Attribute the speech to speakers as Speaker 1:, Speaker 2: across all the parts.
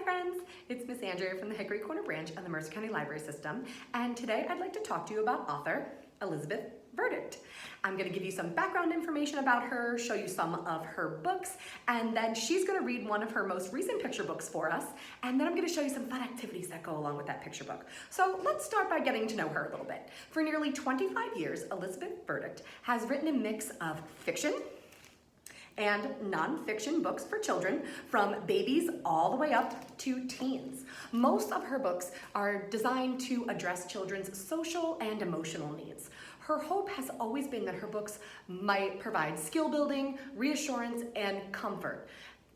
Speaker 1: friends, it's Miss Andrea from the Hickory Corner branch of the Mercer County Library System, and today I'd like to talk to you about author Elizabeth Verdick. I'm going to give you some background information about her, show you some of her books, and then she's going to read one of her most recent picture books for us, and then I'm going to show you some fun activities that go along with that picture book. So let's start by getting to know her a little bit. For nearly 25 years, Elizabeth Verdick has written a mix of fiction and nonfiction books for children, from babies all the way up to teens. Most of her books are designed to address children's social and emotional needs. Her hope has always been that her books might provide skill building, reassurance, and comfort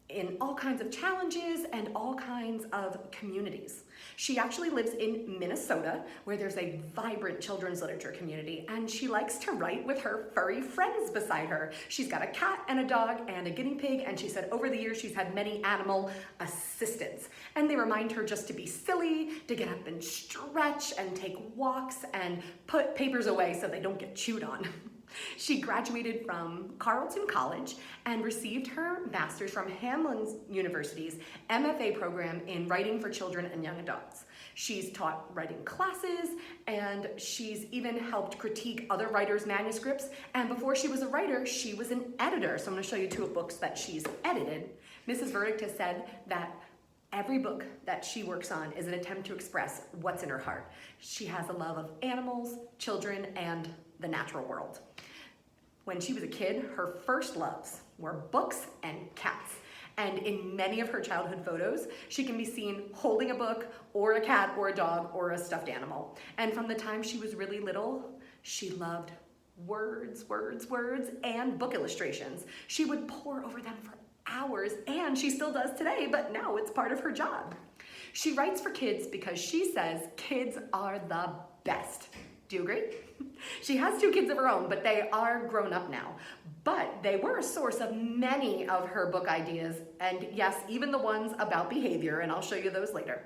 Speaker 1: in all kinds of challenges and all kinds of communities. She actually lives in Minnesota, where there's a vibrant children's literature community, and she likes to write with her furry friends beside her. She's got a cat and a dog and a guinea pig, and she said over the years she's had many animal assistants, and they remind her just to be silly, to get up and stretch and take walks and put papers away so they don't get chewed on. She graduated from Carleton College and received her master's from Hamline University's MFA program in writing for children and young adults. She's taught writing classes, and she's even helped critique other writers' manuscripts. And before she was a writer, she was an editor. So I'm going to show you two books that she's edited. Mrs. Verdick has said that every book that she works on is an attempt to express what's in her heart. She has a love of animals, children, and the natural world. When she was a kid, her first loves were books and cats. And in many of her childhood photos, she can be seen holding a book or a cat or a dog or a stuffed animal. And from the time she was really little, she loved words, and book illustrations. She would pore over them for hours, and she still does today, but now it's part of her job. She writes for kids because she says kids are the best. Do you agree? She has two kids of her own, but they are grown up now. But they were a source of many of her book ideas, and yes, even the ones about behavior, and I'll show you those later.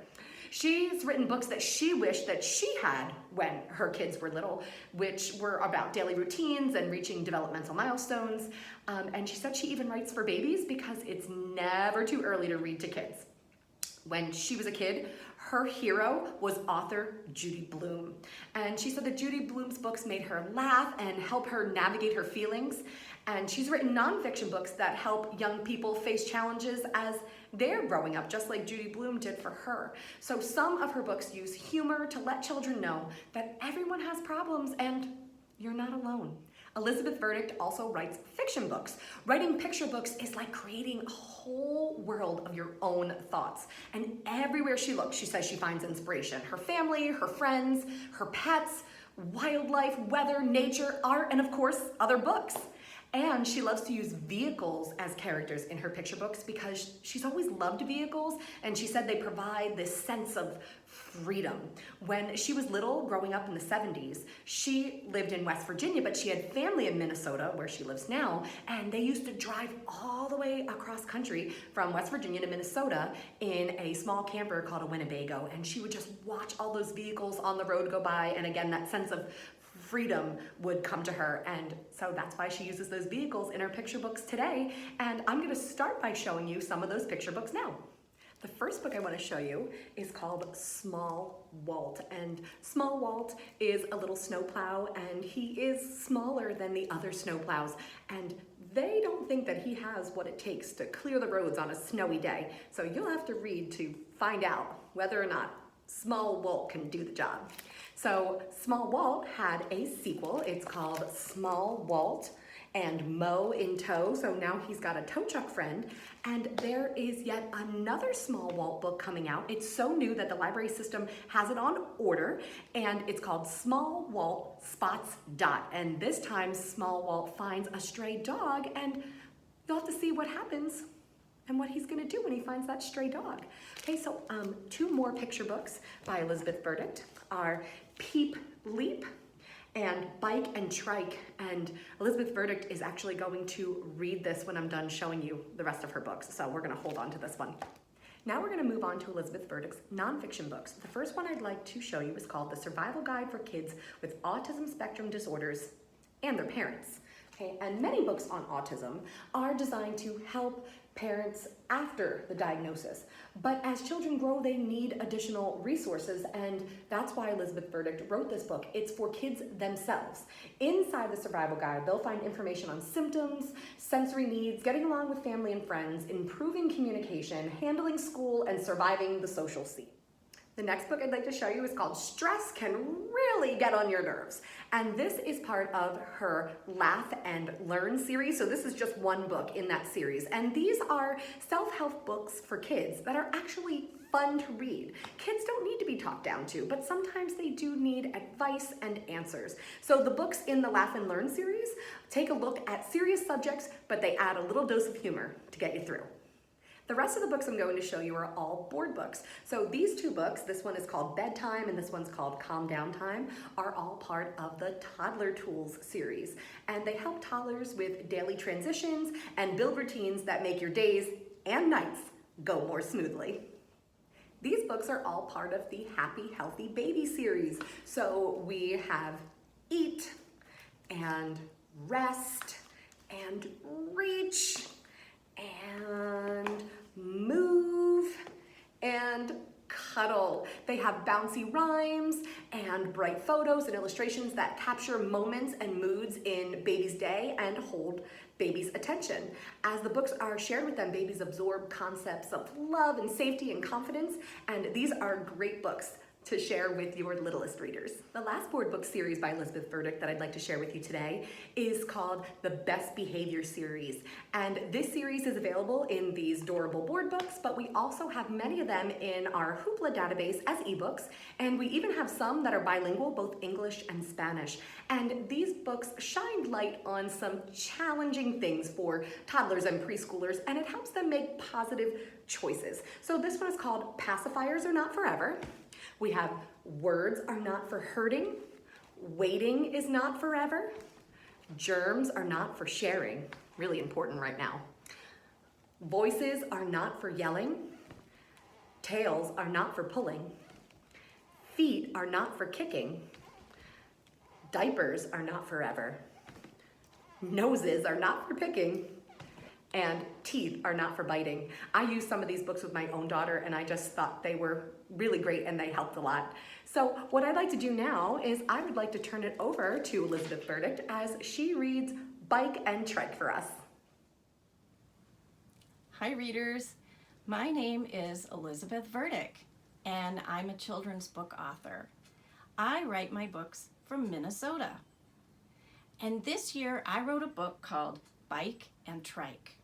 Speaker 1: She's written books that she wished that she had when her kids were little, which were about daily routines and reaching developmental milestones. And she said she even writes for babies because it's never too early to read to kids. When she was a kid, her hero was author Judy Blume. And she said that Judy Blume's books made her laugh and help her navigate her feelings. And she's written nonfiction books that help young people face challenges as they're growing up, just like Judy Blume did for her. So some of her books use humor to let children know that everyone has problems and you're not alone. Elizabeth Verdick also writes fiction books. Writing picture books is like creating a whole world of your own thoughts. And everywhere she looks, she says she finds inspiration. Her family, her friends, her pets, wildlife, weather, nature, art, and of course, other books. And she loves to use vehicles as characters in her picture books because she's always loved vehicles, and she said they provide this sense of freedom. When she was little, growing up in the 70s, she lived in West Virginia, but she had family in Minnesota, where she lives now, and they used to drive all the way across country from West Virginia to Minnesota in a small camper called a Winnebago, and she would just watch all those vehicles on the road go by, and again, that sense of freedom would come to her, and so that's why she uses those vehicles in her picture books today. And I'm going to start by showing you some of those picture books now. The first book I want to show you is called Small Walt, and Small Walt is a little snowplow, and he is smaller than the other snowplows, and they don't think that he has what it takes to clear the roads on a snowy day. So you'll have to read to find out whether or not Small Walt can do the job. So Small Walt had a sequel. It's called Small Walt and Mo in Tow. So now he's got a tow truck friend. And there is yet another Small Walt book coming out. It's so new that the library system has it on order. And it's called Small Walt Spots Dot. And this time Small Walt finds a stray dog, and you'll have to see what happens and what he's gonna do when he finds that stray dog. Okay, so two more picture books by Elizabeth Verdick are Peep Leap and Bike and Trike, and Elizabeth Verdick is actually going to read this when I'm done showing you the rest of her books, so we're gonna hold on to this one. Now we're gonna move on to Elizabeth Verdick's nonfiction books. The first one I'd like to show you is called The Survival Guide for Kids with Autism Spectrum Disorders and Their Parents. Okay, and many books on autism are designed to help parents after the diagnosis. But as children grow, they need additional resources, and that's why Elizabeth Verdick wrote this book. It's for kids themselves. Inside the survival guide, they'll find information on symptoms, sensory needs, getting along with family and friends, improving communication, handling school, and surviving the social scene. The next book I'd like to show you is called Stress Can Really Get on Your Nerves. And this is part of her Laugh and Learn series. So this is just one book in that series. And these are self-help books for kids that are actually fun to read. Kids don't need to be talked down to, but sometimes they do need advice and answers. So the books in the Laugh and Learn series take a look at serious subjects, but they add a little dose of humor to get you through. The rest of the books I'm going to show you are all board books. So these two books, this one is called Bedtime and this one's called Calm Down Time, are all part of the Toddler Tools series. And they help toddlers with daily transitions and build routines that make your days and nights go more smoothly. These books are all part of the Happy Healthy Baby series. So we have Eat and Rest and Reach and Move and Cuddle. They have bouncy rhymes and bright photos and illustrations that capture moments and moods in baby's day and hold baby's attention. As the books are shared with them, babies absorb concepts of love and safety and confidence, and these are great books to share with your littlest readers. The last board book series by Elizabeth Verdick that I'd like to share with you today is called the Best Behavior series. And this series is available in these Durable board books, but we also have many of them in our Hoopla database as ebooks, and we even have some that are bilingual, both English and Spanish. And these books shine light on some challenging things for toddlers and preschoolers, and it helps them make positive choices. So this one is called Pacifiers Are Not Forever. We have Words Are Not for Hurting, Waiting is Not Forever, Germs Are Not for Sharing, really important right now. Voices Are Not for Yelling, Tails Are Not for Pulling, Feet Are Not for Kicking, Diapers Are Not Forever, Noses Are Not for Picking, and Teeth Are Not for Biting. I used some of these books with my own daughter, and I just thought they were really great and they helped a lot. So what I'd like to do now is I would like to turn it over to Elizabeth Verdick as she reads Bike and Trike for us.
Speaker 2: Hi readers, my name is Elizabeth Verdick and I'm a children's book author. I write my books from Minnesota. And this year I wrote a book called Bike and Trike.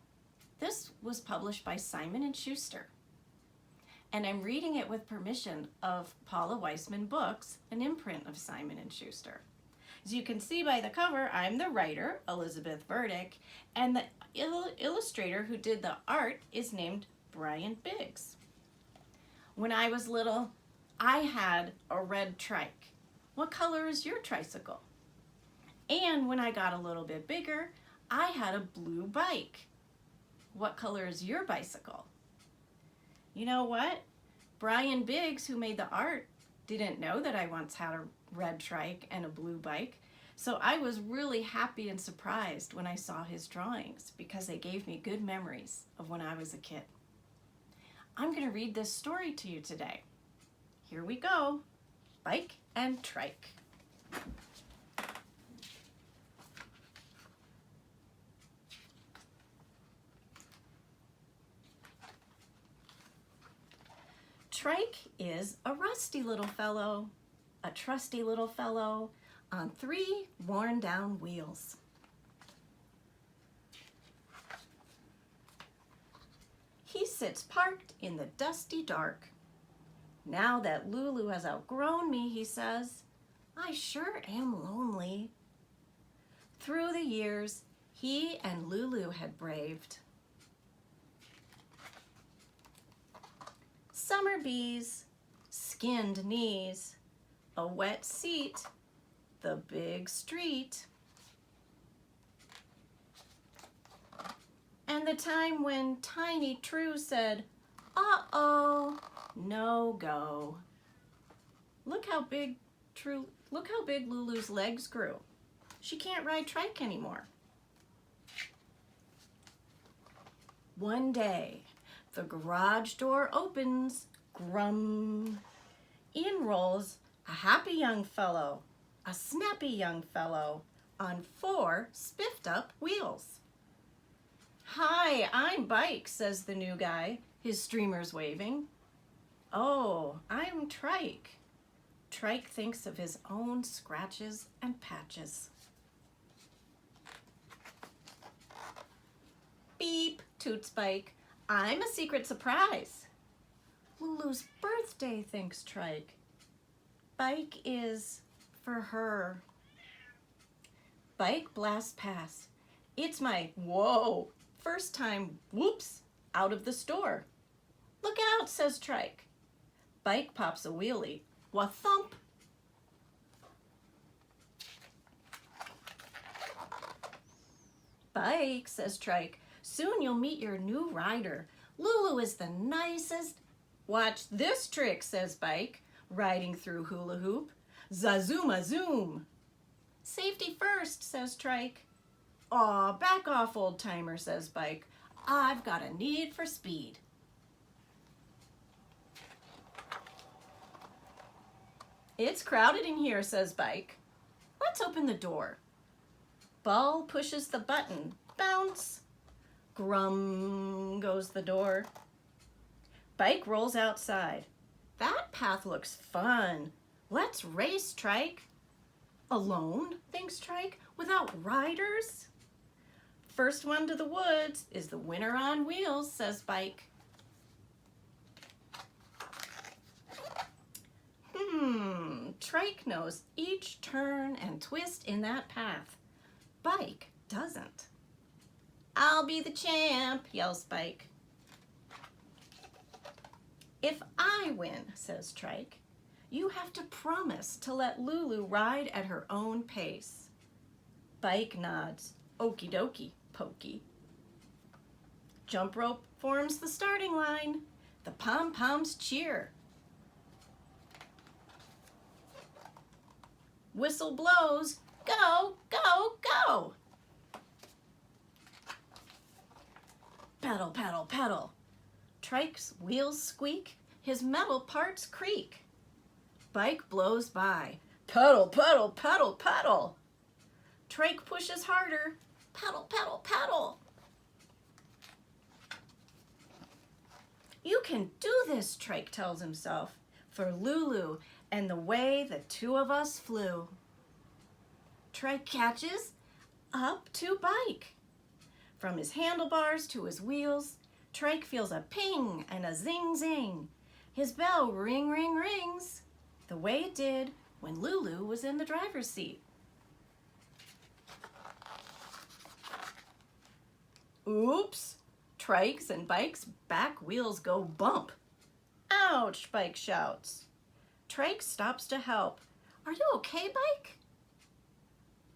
Speaker 2: This was published by Simon & Schuster. And I'm reading it with permission of Paula Weissman Books, an imprint of Simon & Schuster. As you can see by the cover, I'm the writer, Elizabeth Verdick, and the illustrator who did the art is named Brian Biggs. When I was little, I had a red trike. What color is your tricycle? And when I got a little bit bigger, I had a blue bike. What color is your bicycle? You know what? Brian Biggs, who made the art, didn't know that I once had a red trike and a blue bike. So I was really happy and surprised when I saw his drawings because they gave me good memories of when I was a kid. I'm going to read this story to you today. Here we go. Bike and Trike. Trike is a rusty little fellow, a trusty little fellow on 3 worn-down wheels. He sits parked in the dusty dark. Now that Lulu has outgrown me, he says, I sure am lonely. Through the years, he and Lulu had braved summer bees, skinned knees, a wet seat, the big street, and the time when Tiny True said, uh-oh, no go. Look how big Lulu's legs grew. She can't ride Trike anymore. One day, the garage door opens, grum. In rolls a happy young fellow, a snappy young fellow, on 4 spiffed up wheels. "Hi, I'm Bike," says the new guy, his streamers waving. "Oh, I'm Trike." Trike thinks of his own scratches and patches. "Beep," toots Bike. "I'm a secret surprise." "Lulu's birthday," thinks Trike. Bike is for her. Bike blasts past. It's my, whoa, first time, whoops, out of the store. "Look out," says Trike. Bike pops a wheelie. Wa-thump. "Bike," says Trike, "soon you'll meet your new rider. Lulu is the nicest." "Watch this trick," says Bike, riding through hula hoop. "Zazoom-a zoom." "Safety first," says Trike. "Aw, back off, old timer," says Bike. "I've got a need for speed." "It's crowded in here," says Bike. "Let's open the door." Ball pushes the button. Bounce. Grum goes the door. Bike rolls outside. "That path looks fun. Let's race, Trike." "Alone?" thinks Trike. "Without riders?" "First one to the woods is the winner on wheels," says Bike. Trike knows each turn and twist in that path. Bike doesn't. "I'll be the champ," yells Bike. "If I win," says Trike, "you have to promise to let Lulu ride at her own pace." Bike nods. "Okie dokie, Pokey." Jump rope forms the starting line. The pom-poms cheer. Whistle blows. Go, go, go! Pedal, pedal, pedal. Trike's wheels squeak. His metal parts creak. Bike blows by. Pedal, pedal, pedal, pedal. Trike pushes harder. Pedal, pedal, pedal. "You can do this," Trike tells himself, "for Lulu and the way the two of us flew." Trike catches up to Bike. From his handlebars to his wheels, Trike feels a ping and a zing zing. His bell ring ring rings, the way it did when Lulu was in the driver's seat. Oops! Trike's and Bike's back wheels go bump. "Ouch!" Bike shouts. Trike stops to help. "Are you okay, Bike?"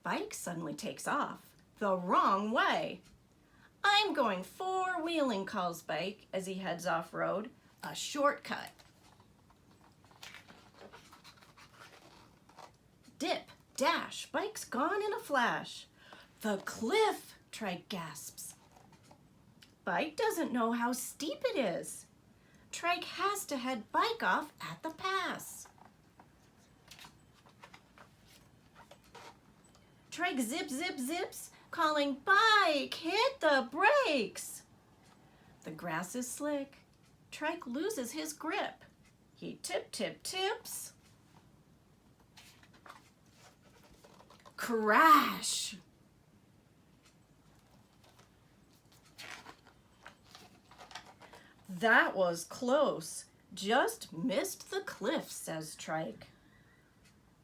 Speaker 2: Bike suddenly takes off the wrong way. "I'm going four-wheeling," calls Bike as he heads off-road. A shortcut. Dip, dash, Bike's gone in a flash. "The cliff!" Trike gasps. Bike doesn't know how steep it is. Trike has to head Bike off at the pass. Trike zip, zip, zips, calling, "Bike, hit the brakes!" The grass is slick. Trike loses his grip. He tip, tip, tips. Crash! "That was close. Just missed the cliff," says Trike.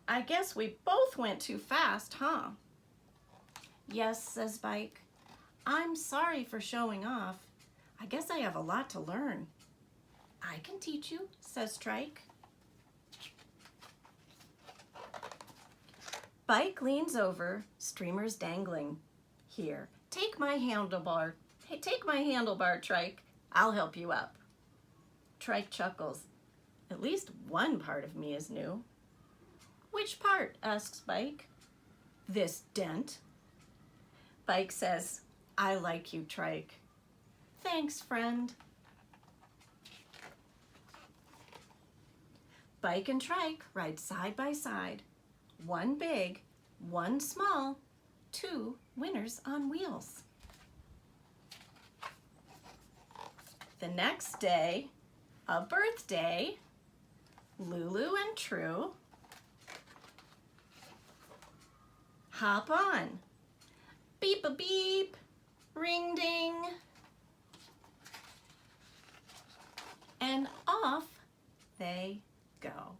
Speaker 2: "I guess we both went too fast, huh?" "Yes," says Bike. "I'm sorry for showing off. I guess I have a lot to learn." "I can teach you," says Trike. Bike leans over, streamers dangling. "Here, take my handlebar. Hey, take my handlebar, Trike. I'll help you up." Trike chuckles. "At least one part of me is new." "Which part?" asks Bike. "This dent." Bike says, "I like you, Trike." Thanks, friend. Bike and trike ride side by side. One big, one small, two winners on wheels. The next day, a birthday, Lulu and True hop on. Beep a beep, ring ding, and off they go.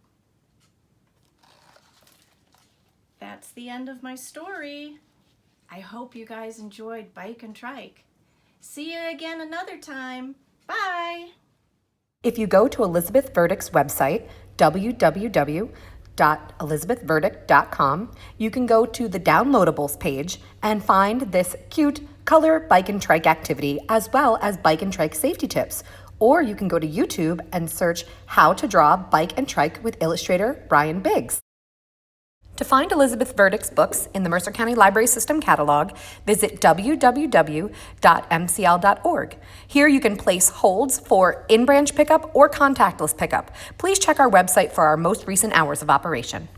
Speaker 2: That's the end of my story. I hope you guys enjoyed Bike and Trike. See you again another time. Bye.
Speaker 1: If you go to Elizabeth Verdick's website, www.elizabethverdick.com, you can go to the downloadables page and find this cute color bike and trike activity as well as bike and trike safety tips. Or you can go to YouTube and search how to draw bike and trike with illustrator Brian Biggs. To find Elizabeth Verdick's books in the Mercer County Library System catalog, visit www.mcl.org. Here you can place holds for in-branch pickup or contactless pickup. Please check our website for our most recent hours of operation.